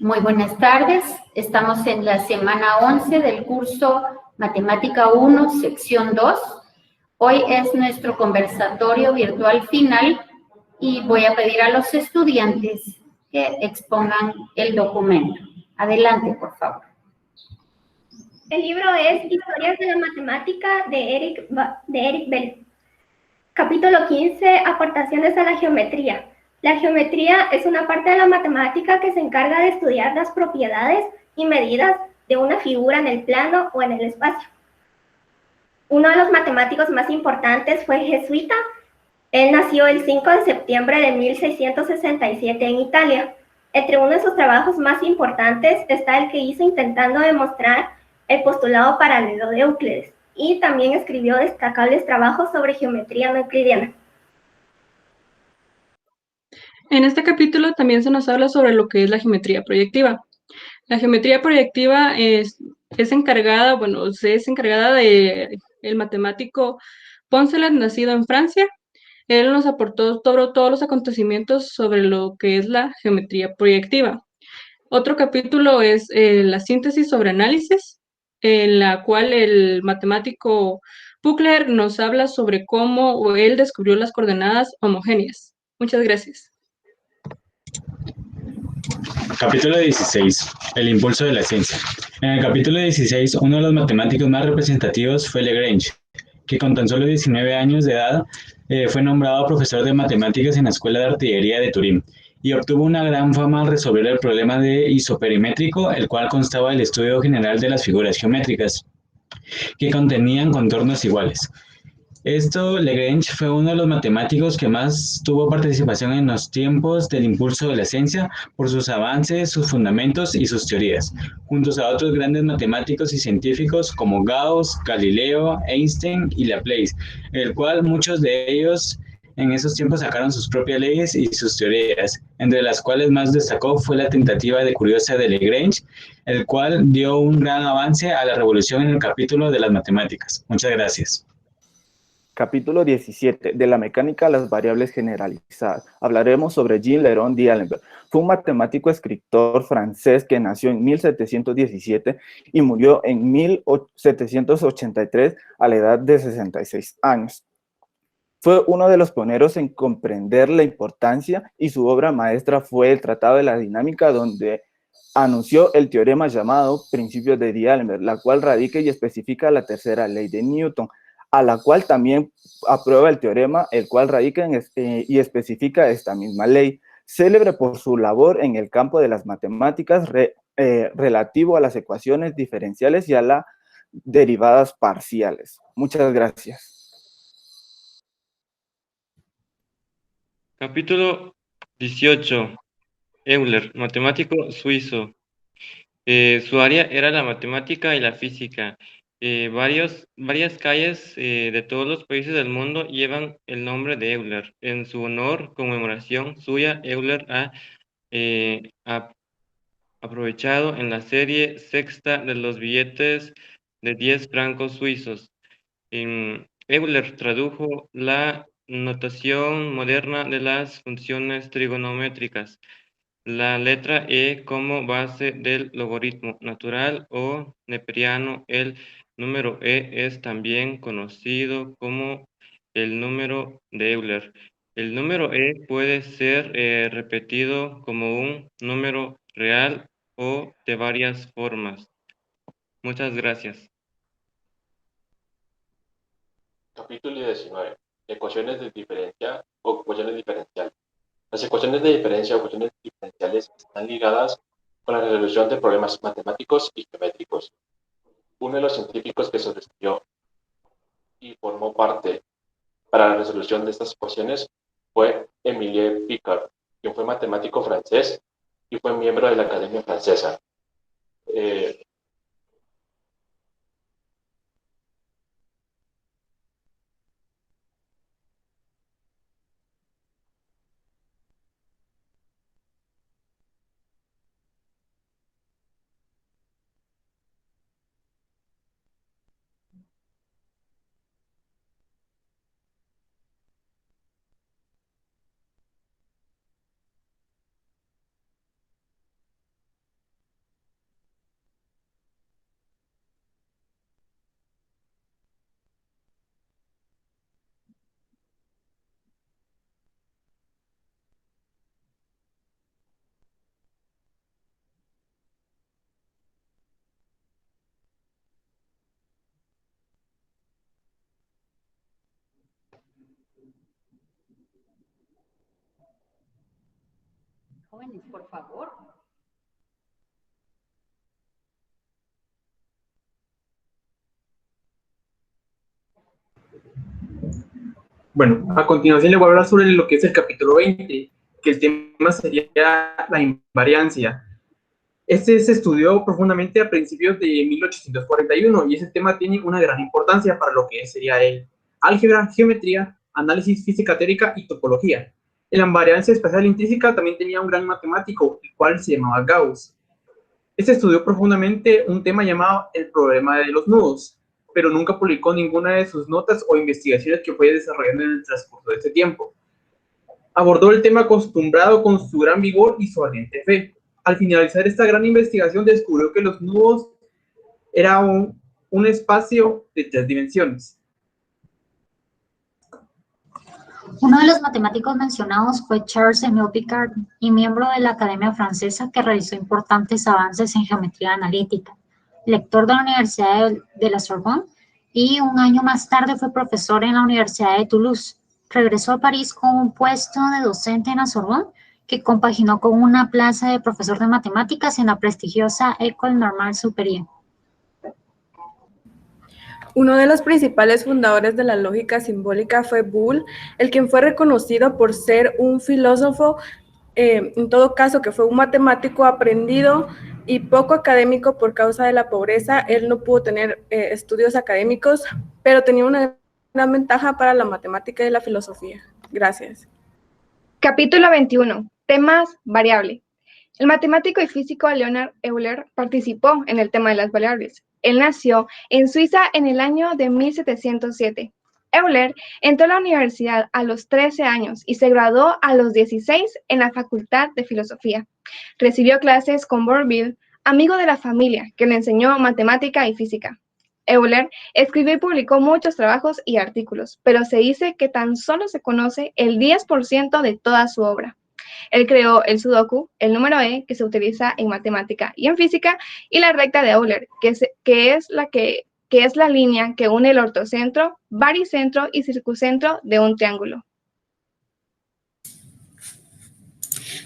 Muy buenas tardes. Estamos en la semana 11 del curso Matemática 1, sección 2. Hoy es nuestro conversatorio virtual final y voy a pedir a los estudiantes que expongan el documento. Adelante, por favor. El libro es Historias de la Matemática de Eric Bell. Capítulo 15, Aportaciones a la geometría. La geometría es una parte de la matemática que se encarga de estudiar las propiedades y medidas de una figura en el plano o en el espacio. Uno de los matemáticos más importantes fue jesuita. Él nació el 5 de septiembre de 1667 en Italia. Entre uno de sus trabajos más importantes está el que hizo intentando demostrar el postulado paralelo de Euclides, y también escribió destacables trabajos sobre geometría no euclidiana. En este capítulo también se nos habla sobre lo que es la geometría proyectiva. La geometría proyectiva es encargada de el matemático Poncelet, nacido en Francia. Él nos aportó todos los acontecimientos sobre lo que es la geometría proyectiva. Otro capítulo es la síntesis sobre análisis, en la cual el matemático Pückler nos habla sobre cómo él descubrió las coordenadas homogéneas. Muchas gracias. Capítulo 16. El impulso de la ciencia. En el capítulo 16, uno de los matemáticos más representativos fue Lagrange, que con tan solo 19 años de edad fue nombrado profesor de matemáticas en la Escuela de Artillería de Turín y obtuvo una gran fama al resolver el problema de isoperimétrico, el cual constaba del estudio general de las figuras geométricas, que contenían contornos iguales. Lagrange fue uno de los matemáticos que más tuvo participación en los tiempos del impulso de la ciencia por sus avances, sus fundamentos y sus teorías, junto a otros grandes matemáticos y científicos como Gauss, Galileo, Einstein y Laplace, el cual muchos de ellos en esos tiempos sacaron sus propias leyes y sus teorías, entre las cuales más destacó fue la tentativa de curiosa de Lagrange, el cual dio un gran avance a la revolución en el capítulo de las matemáticas. Muchas gracias. Capítulo 17. De la mecánica a las variables generalizadas. Hablaremos sobre Jean Leron d'Alembert. Fue un matemático escritor francés que nació en 1717 y murió en 1783 a la edad de 66 años. Fue uno de los pioneros en comprender la importancia, y su obra maestra fue el Tratado de la Dinámica, donde anunció el teorema llamado Principios de d'Alembert, la cual radica y especifica la tercera ley de Newton, a la cual también aprueba el teorema, el cual radica y especifica esta misma ley, célebre por su labor en el campo de las matemáticas relativo a las ecuaciones diferenciales y a las derivadas parciales. Muchas gracias. Capítulo 18. Euler, matemático suizo. Su área era la matemática y la física. Varias calles de todos los países del mundo llevan el nombre de Euler. En su honor, conmemoración suya, Euler ha aprovechado en la serie sexta de los billetes de 10 francos suizos. Euler tradujo la notación moderna de las funciones trigonométricas, la letra E como base del logaritmo natural o neperiano. El número E es también conocido como el número de Euler. El número E puede ser repetido como un número real o de varias formas. Muchas gracias. Capítulo 19. Ecuaciones de diferencia o ecuaciones diferenciales. Las ecuaciones de diferencia o ecuaciones diferenciales están ligadas con la resolución de problemas matemáticos y geométricos. Uno de los científicos que se describió y formó parte para la resolución de estas ecuaciones fue Émile Picard, quien fue matemático francés y fue miembro de la Academia Francesa. Jóvenes, por favor. Bueno, a continuación le voy a hablar sobre lo que es el capítulo 20, que el tema sería la invariancia. Este se estudió profundamente a principios de 1841 y ese tema tiene una gran importancia para lo que sería el álgebra, geometría, análisis física teórica y topología. La invariancia espacial intrínseca también tenía un gran matemático, el cual se llamaba Gauss. Este estudió profundamente un tema llamado el problema de los nudos, pero nunca publicó ninguna de sus notas o investigaciones que fue desarrollando en el transcurso de este tiempo. Abordó el tema acostumbrado con su gran vigor y su ardiente fe. Al finalizar esta gran investigación, descubrió que los nudos eran un espacio de 3 dimensiones. Uno de los matemáticos mencionados fue Charles-Émile Picard, y miembro de la Academia Francesa que realizó importantes avances en geometría analítica, lector de la Universidad de la Sorbonne, y un año más tarde fue profesor en la Universidad de Toulouse. Regresó a París con un puesto de docente en la Sorbonne, que compaginó con una plaza de profesor de matemáticas en la prestigiosa École Normale Supérieure. Uno de los principales fundadores de la lógica simbólica fue Boole, el quien fue reconocido por ser un filósofo, en todo caso que fue un matemático aprendido y poco académico por causa de la pobreza. Él no pudo tener estudios académicos, pero tenía una gran ventaja para la matemática y la filosofía. Gracias. Capítulo 21. Temas variable. El matemático y físico Leonhard Euler participó en el tema de las variables. Él nació en Suiza en el año de 1707. Euler entró a la universidad a los 13 años y se graduó a los 16 en la Facultad de Filosofía. Recibió clases con Bourville, amigo de la familia, que le enseñó matemática y física. Euler escribió y publicó muchos trabajos y artículos, pero se dice que tan solo se conoce el 10% de toda su obra. Él creó el sudoku, el número E, que se utiliza en matemática y en física, y la recta de Euler, que es la línea que une el ortocentro, baricentro y circuncentro de un triángulo.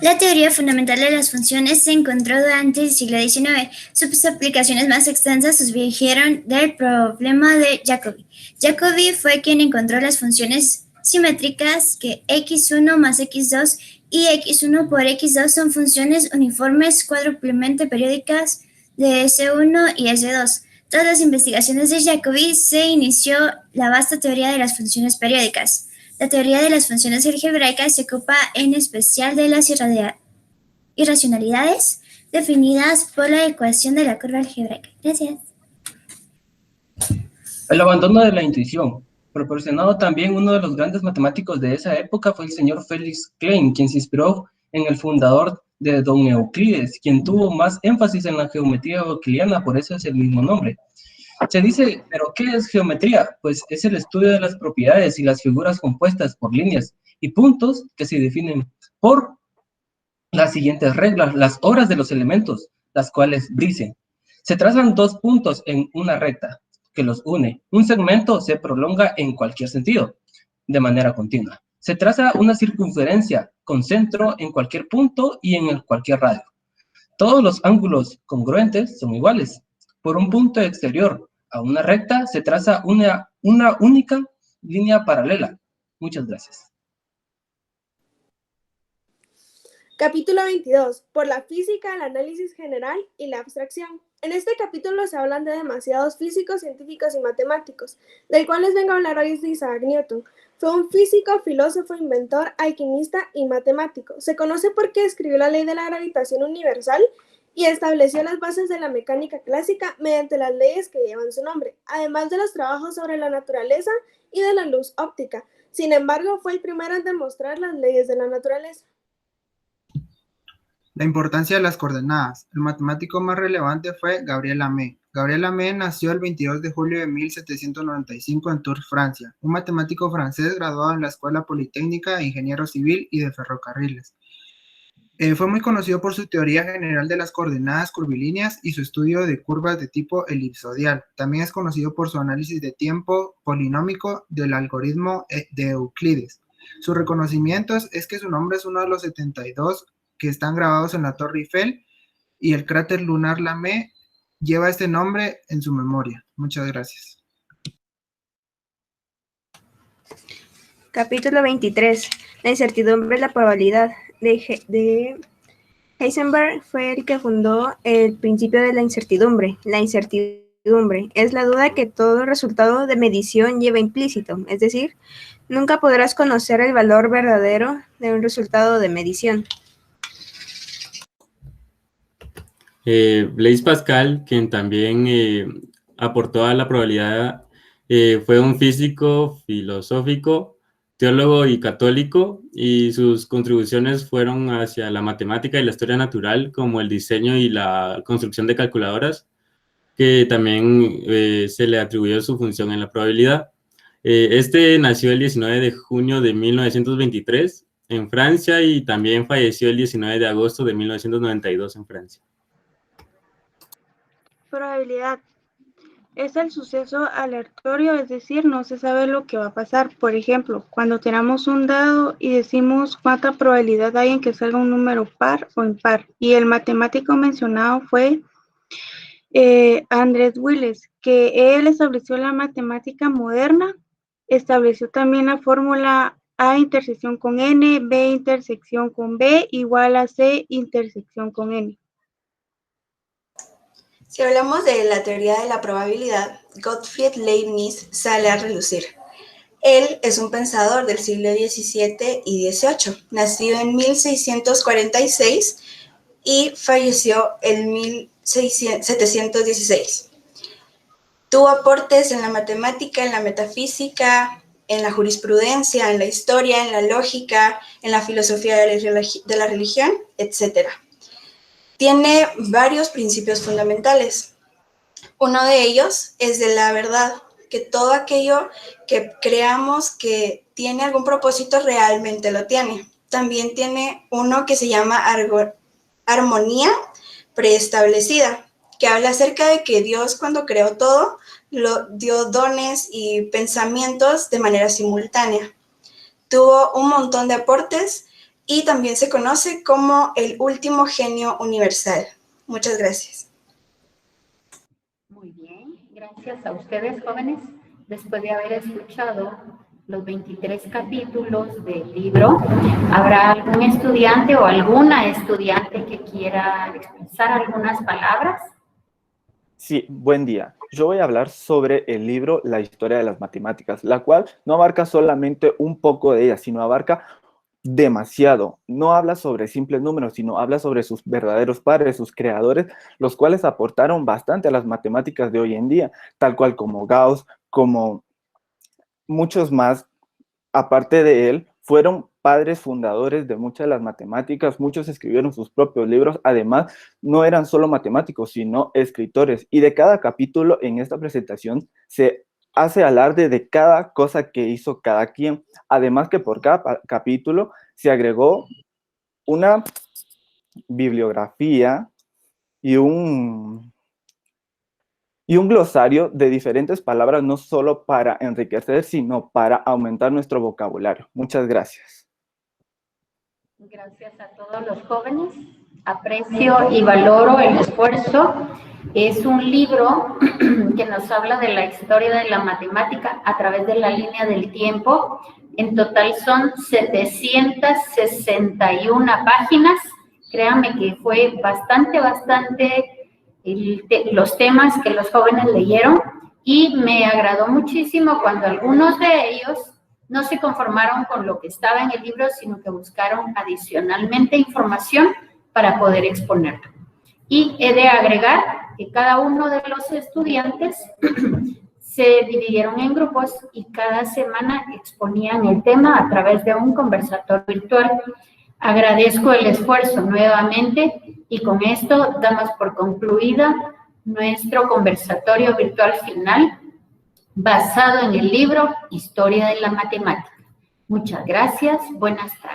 La teoría fundamental de las funciones se encontró durante el siglo XIX. Sus aplicaciones más extensas surgieron del problema de Jacobi. Jacobi fue quien encontró las funciones simétricas que x1 más x2 y x1 por x2 son funciones uniformes cuádruplemente periódicas de S1 y S2. Tras las investigaciones de Jacobi se inició la vasta teoría de las funciones periódicas. La teoría de las funciones algebraicas se ocupa en especial de las irracionalidades definidas por la ecuación de la curva algebraica. Gracias. El abandono de la intuición. Proporcionado también uno de los grandes matemáticos de esa época fue el señor Félix Klein, quien se inspiró en el fundador de Don Euclides, quien tuvo más énfasis en la geometría euclidiana, por eso es el mismo nombre. Se dice, ¿pero qué es geometría? Pues es el estudio de las propiedades y las figuras compuestas por líneas y puntos que se definen por las siguientes reglas, las obras de los elementos, las cuales dicen, se trazan 2 puntos en una recta que los une. Un segmento se prolonga en cualquier sentido, de manera continua. Se traza una circunferencia con centro en cualquier punto y en cualquier radio. Todos los ángulos congruentes son iguales. Por un punto exterior a una recta se traza una única línea paralela. Muchas gracias. Capítulo 22. Por la física, el análisis general y la abstracción. En este capítulo se hablan de demasiados físicos, científicos y matemáticos. Del cual les vengo a hablar hoy es de Isaac Newton. Fue un físico, filósofo, inventor, alquimista y matemático. Se conoce porque escribió la ley de la gravitación universal y estableció las bases de la mecánica clásica mediante las leyes que llevan su nombre, además de los trabajos sobre la naturaleza y de la luz óptica. Sin embargo, fue el primero en demostrar las leyes de la naturaleza. La importancia de las coordenadas. El matemático más relevante fue Gabriel Lamé. Gabriel Lamé nació el 22 de julio de 1795 en Tours, Francia, un matemático francés graduado en la Escuela Politécnica de Ingeniero Civil y de Ferrocarriles. Fue muy conocido por su teoría general de las coordenadas curvilíneas y su estudio de curvas de tipo elipsoidal. También es conocido por su análisis de tiempo polinómico del algoritmo de Euclides. Sus reconocimientos es que su nombre es uno de los 72 que están grabados en la Torre Eiffel, y el cráter lunar Lamé lleva este nombre en su memoria. Muchas gracias. Capítulo 23. La incertidumbre y la probabilidad. De Heisenberg fue el que fundó el principio de la incertidumbre. La incertidumbre es la duda que todo resultado de medición lleva implícito, es decir, nunca podrás conocer el valor verdadero de un resultado de medición. Blaise Pascal, quien también aportó a la probabilidad, fue un físico, filosófico, teólogo y católico, y sus contribuciones fueron hacia la matemática y la historia natural, como el diseño y la construcción de calculadoras, que también se le atribuyó su función en la probabilidad. Este nació el 19 de junio de 1923 en Francia y también falleció el 19 de agosto de 1992 en Francia. Probabilidad. Es el suceso aleatorio, es decir, no se sabe lo que va a pasar. Por ejemplo, cuando tiramos un dado y decimos cuánta probabilidad hay en que salga un número par o impar. Y el matemático mencionado fue Andrés Wiles, que él estableció la matemática moderna, estableció también la fórmula A intersección con N, B intersección con B igual a C intersección con N. Si hablamos de la teoría de la probabilidad, Gottfried Leibniz sale a relucir. Él es un pensador del siglo XVII y XVIII, nacido en 1646 y falleció en 1716. Tuvo aportes en la matemática, en la metafísica, en la jurisprudencia, en la historia, en la lógica, en la filosofía de la religión, etc. Tiene varios principios fundamentales. Uno de ellos es de la verdad, que todo aquello que creamos que tiene algún propósito realmente lo tiene. También tiene uno que se llama armonía preestablecida, que habla acerca de que Dios, cuando creó todo, dio dones y pensamientos de manera simultánea. Tuvo un montón de aportes y también se conoce como el último genio universal. Muchas gracias. Muy bien, gracias a ustedes, jóvenes. Después de haber escuchado los 23 capítulos del libro, ¿habrá algún estudiante o alguna estudiante que quiera expresar algunas palabras? Sí, buen día. Yo voy a hablar sobre el libro La historia de las matemáticas, la cual no abarca solamente un poco de ella, sino abarca demasiado. No habla sobre simples números, sino habla sobre sus verdaderos padres, sus creadores, los cuales aportaron bastante a las matemáticas de hoy en día, tal cual como Gauss, como muchos más, aparte de él, fueron padres fundadores de muchas de las matemáticas, muchos escribieron sus propios libros, además no eran solo matemáticos, sino escritores, y de cada capítulo en esta presentación se hace alarde de cada cosa que hizo cada quien, además que por cada capítulo se agregó una bibliografía y un glosario de diferentes palabras, no solo para enriquecer, sino para aumentar nuestro vocabulario. Muchas gracias. Gracias a todos los jóvenes. Aprecio y valoro el esfuerzo. Es un libro que nos habla de la historia de la matemática a través de la línea del tiempo. En total son 761 páginas. Créanme que fue bastante los temas que los jóvenes leyeron, y me agradó muchísimo cuando algunos de ellos no se conformaron con lo que estaba en el libro, sino que buscaron adicionalmente información para poder exponerlo. Y he de agregar que cada uno de los estudiantes se dividieron en grupos y cada semana exponían el tema a través de un conversatorio virtual. Agradezco el esfuerzo nuevamente y con esto damos por concluida nuestro conversatorio virtual final basado en el libro Historia de la Matemática. Muchas gracias, buenas tardes.